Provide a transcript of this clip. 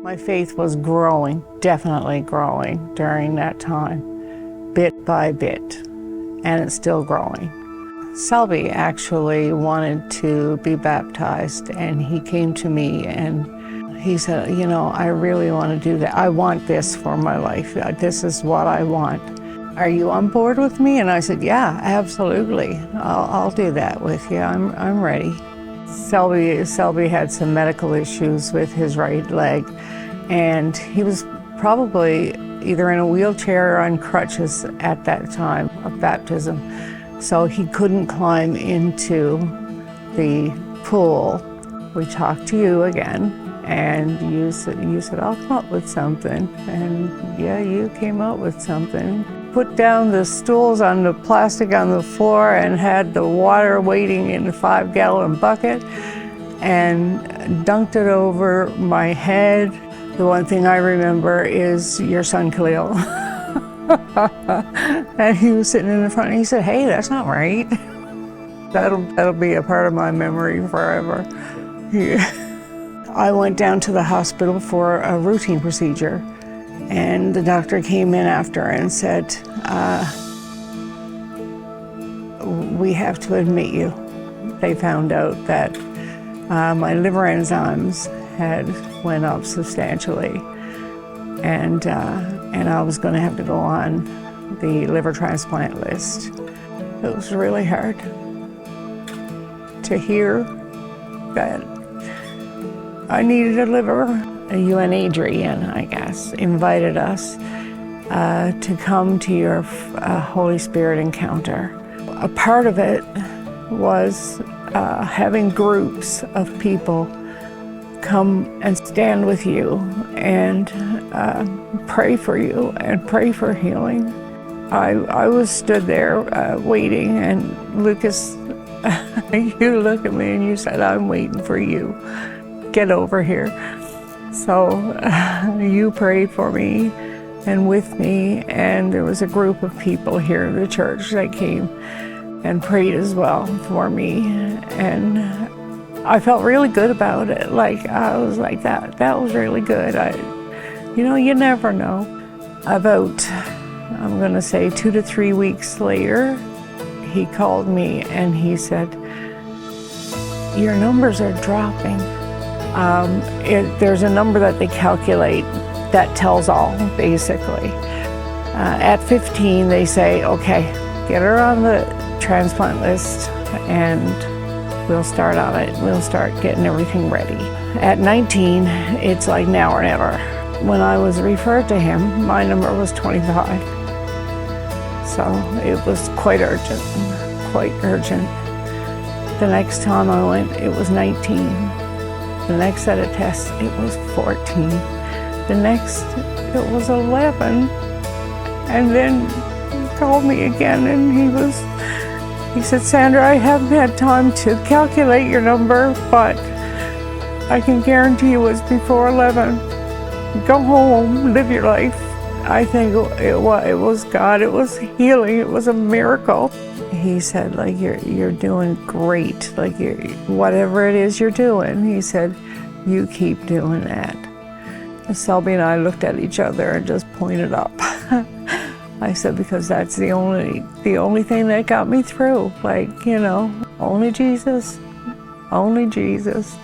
My faith was growing, definitely growing during that time, bit by bit, and it's still growing. Selby actually wanted to be baptized, and he came to me and he said, you know, I really want to do that. I want this for my life. This is what I want. Are you on board with me? And I said, yeah, absolutely. I'll do that with you. I'm ready. Selby had some medical issues with his right leg, and he was probably either in a wheelchair or on crutches at that time of baptism. So he couldn't climb into the pool. We talked to you again, and you said, I'll come up with something. And yeah, you came up with something. Put down the stools on the plastic on the floor and had the water waiting in a 5-gallon bucket and dunked it over my head. The one thing I remember is your son Khalil. And he was sitting in the front and he said, hey, that's not right. That'll be a part of my memory forever. Yeah. I went down to the hospital for a routine procedure, and the doctor came in after and said, we have to admit you. They found out that my liver enzymes had went up substantially, and I was going to have to go on the liver transplant list. It was really hard to hear that I needed a liver. UN Adrian, I guess, invited us to come to your Holy Spirit encounter. A part of it was having groups of people come and stand with you and pray for you and pray for healing. I was stood there waiting, and Lucas, you looked at me and you said, I'm waiting for you. Get over here. So you prayed for me and with me, and there was a group of people here in the church that came and prayed as well for me, and I felt really good about it. Like, I was like, that was really good. You know, you never know. About, I'm gonna say 2 to 3 weeks later, he called me and he said, your numbers are dropping. There's a number that they calculate that tells all, basically. At 15, they say, okay, get her on the transplant list and we'll start on it. We'll start getting everything ready. At 19, it's like now or never. When I was referred to him, my number was 25. So it was quite urgent, quite urgent. The next time I went, it was 19. The next set of tests, it was 14. The next, it was 11. And then he called me again and he said, Sandra, I haven't had time to calculate your number, but I can guarantee you it's before 11. Go home, live your life. I think it was God, it was healing, it was a miracle. He said, like, you're doing great, like, whatever it is you're doing, he said, you keep doing that. And Selby and I looked at each other and just pointed up. I said, because that's the only thing that got me through. Like, you know, only Jesus, only Jesus.